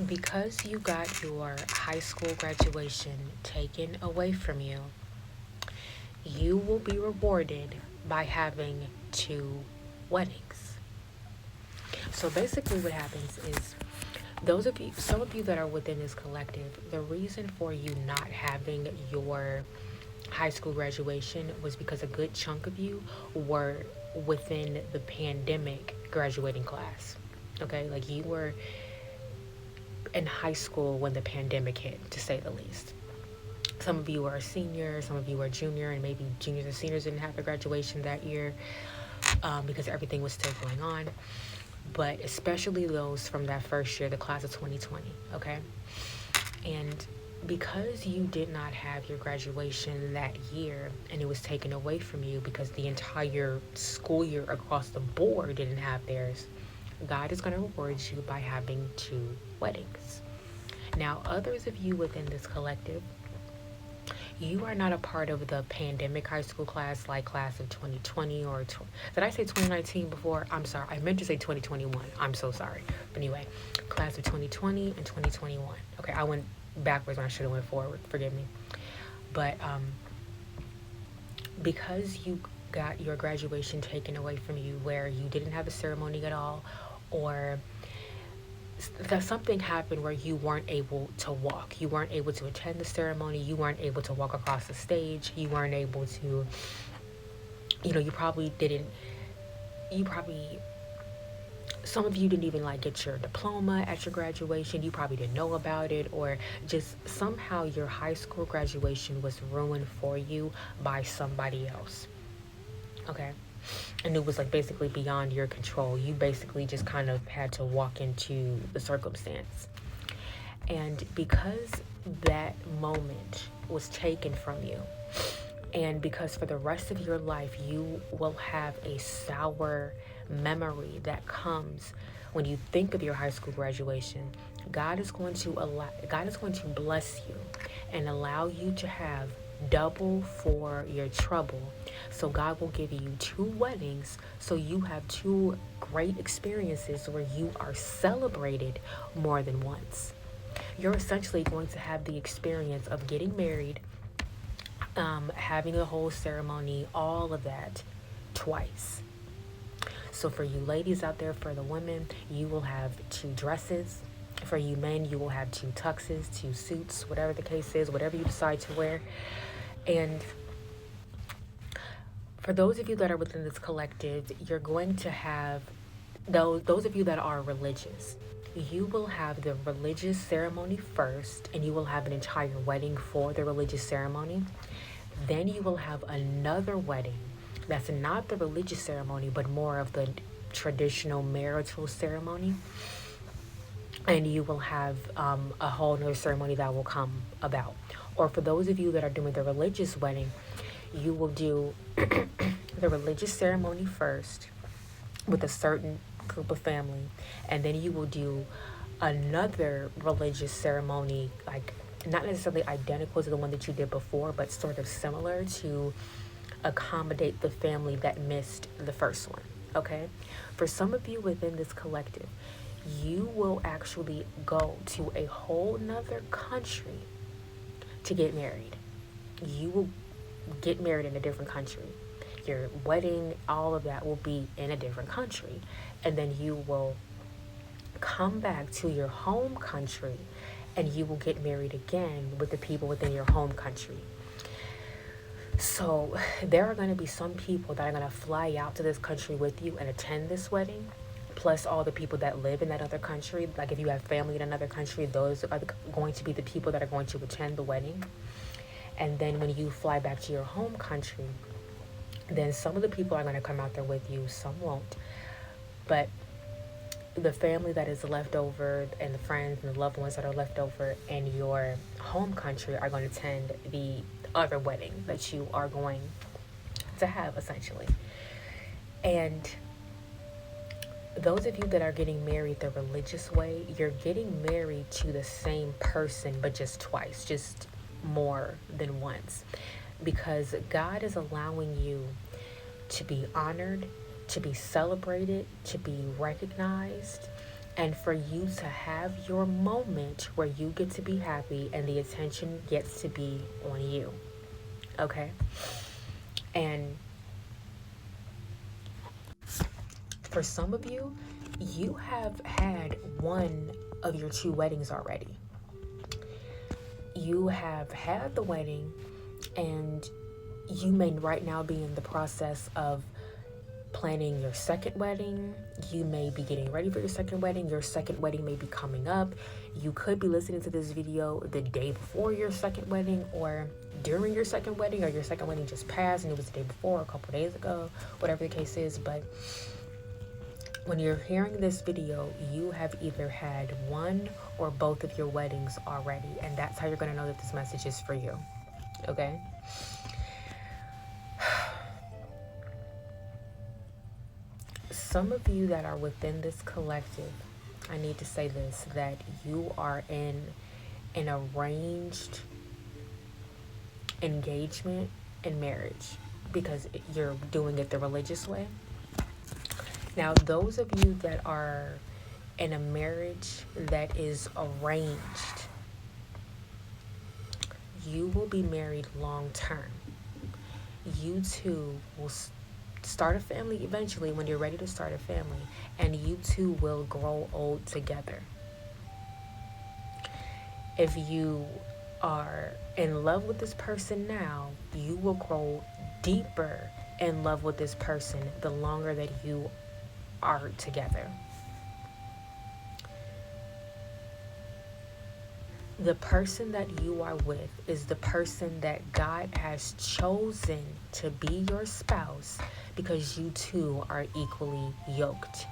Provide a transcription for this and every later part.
Because you got your high school graduation taken away from you, you will be rewarded by having two weddings. So basically, what happens is some of you that are within this collective, the reason for you not having your high school graduation was because a good chunk of you were within the pandemic graduating class. Okay, like you were in high school when the pandemic hit, to say the least. Some of you are senior, some of you are junior, and maybe juniors and seniors didn't have their graduation that year because everything was still going on. But especially those from that first year, the class of 2020, okay? And because you did not have your graduation that year and it was taken away from you because the entire school year across the board didn't have theirs, God is going to reward you by having two weddings. Now, others of you within this collective, you are not a part of the pandemic high school class like class of 2020 or did I say 2019 before? I'm sorry. I meant to say 2021. I'm so sorry. But anyway, class of 2020 and 2021. Okay, I went backwards when I should have went forward. Forgive me. But because you got your graduation taken away from you where you didn't have a ceremony at all, or that something happened where you weren't able to walk, you weren't able to attend the ceremony, you weren't able to walk across the stage, you weren't able to, you probably didn't, you probably, some of you didn't even like get your diploma at your graduation, you probably didn't know about it, or just somehow your high school graduation was ruined for you by somebody else. Okay, and it was like basically beyond your control. You basically just kind of had to walk into the circumstance. And because that moment was taken from you, and because for the rest of your life you will have a sour memory that comes when you think of your high school graduation, God is going to bless you and allow you to have double for your trouble. So God will give you two weddings so you have two great experiences where you are celebrated more than once. You're essentially going to have the experience of getting married, having a whole ceremony, all of that twice. So for you ladies out there, for the women, you will have two dresses. For you men, you will have two tuxes, two suits, whatever the case is, whatever you decide to wear. And for those of you that are within this collective, you're going to have those of you that are religious. You will have the religious ceremony first, and you will have an entire wedding for the religious ceremony. Then you will have another wedding that's not the religious ceremony, but more of the traditional marital ceremony. And you will have a whole other ceremony that will come about. Or for those of you that are doing the religious wedding, you will do the religious ceremony first with a certain group of family, and then you will do another religious ceremony, like not necessarily identical to the one that you did before, but sort of similar to accommodate the family that missed the first one. Okay, for some of you within this collective, you will actually go to a whole nother country to get married. You will get married in a different country. Your wedding, all of that will be in a different country. And then you will come back to your home country and you will get married again with the people within your home country. So there are going to be some people that are going to fly out to this country with you and attend this wedding, plus all the people that live in that other country. Like if you have family in another country, those are going to be the people that are going to attend the wedding. And then when you fly back to your home country, then some of the people are going to come out there with you, some won't. But the family that is left over and the friends and the loved ones that are left over in your home country are going to attend the other wedding that you are going to have, essentially. And those of you that are getting married the religious way, you're getting married to the same person, but just twice, just more than once. Because God is allowing you to be honored, to be celebrated, to be recognized, and for you to have your moment where you get to be happy and the attention gets to be on you. Okay? And for some of you, you have had one of your two weddings already. You have had the wedding, and you may right now be in the process of planning your second wedding. You may be getting ready for your second wedding. Your second wedding may be coming up. You could be listening to this video the day before your second wedding, or during your second wedding, or your second wedding just passed and it was the day before, a couple days ago, whatever the case is. But when you're hearing this video, you have either had one or both of your weddings already, and that's how you're going to know that this message is for you. Okay? Some of you that are within this collective, I need to say this, that you are in an arranged engagement and marriage because you're doing it the religious way. Now, those of you that are in a marriage that is arranged, you will be married long term. You two will start a family eventually when you're ready to start a family, and you two will grow old together. If you are in love with this person now, you will grow deeper in love with this person the longer that you are together. The person that you are with is the person that God has chosen to be your spouse because you two are equally yoked.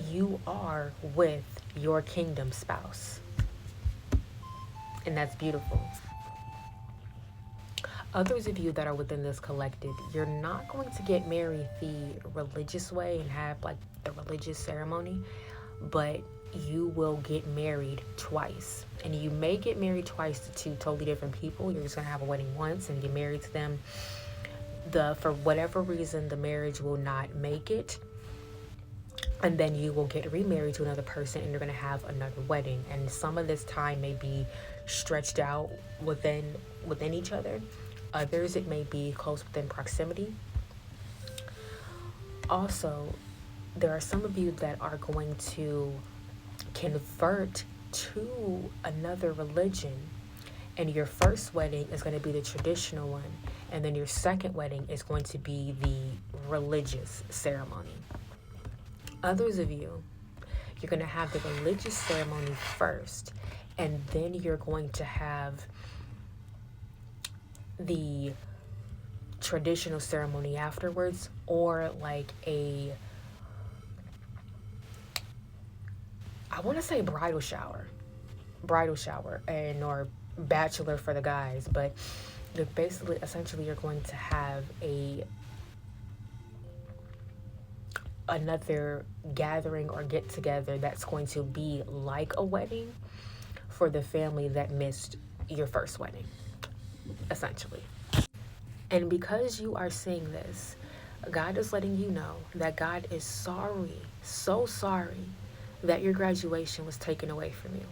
You are with your kingdom spouse. And that's beautiful. Others of you that are within this collective, you're not going to get married the religious way and have like the religious ceremony, but you will get married twice. And you may get married twice to two totally different people. You're just going to have a wedding once and get married to them. For whatever reason, the marriage will not make it. And then you will get remarried to another person and you're going to have another wedding. And some of this time may be stretched out within each other. Others, it may be close within proximity. Also, there are some of you that are going to convert to another religion, and your first wedding is going to be the traditional one, and then your second wedding is going to be the religious ceremony. Others of you, you're going to have the religious ceremony first, and then you're going to have the traditional ceremony afterwards, or like I want to say bridal shower, and or bachelor for the guys, but you're essentially you're going to have another gathering or get together that's going to be like a wedding for the family that missed your first wedding, essentially. And because you are seeing this, God is letting you know that God is sorry, so sorry, that your graduation was taken away from you.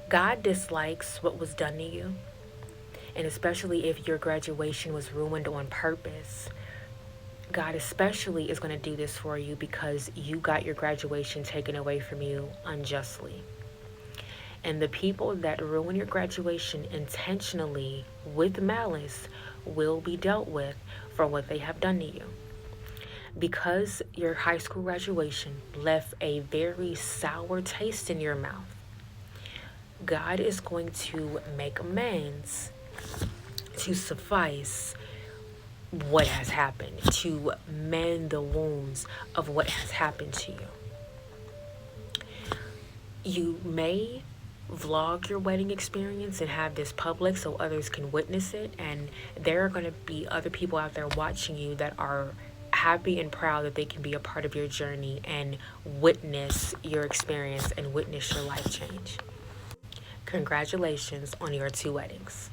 God dislikes what was done to you, and especially if your graduation was ruined on purpose. God especially is going to do this for you because you got your graduation taken away from you unjustly. And the people that ruin your graduation intentionally with malice will be dealt with for what they have done to you. Because your high school graduation left a very sour taste in your mouth, God is going to make amends to suffice what has happened, to mend the wounds of what has happened to you. You may vlog your wedding experience and have this public so others can witness it, and there are going to be other people out there watching you that are happy and proud that they can be a part of your journey and witness your experience and witness your life change. congratulations on your two weddings.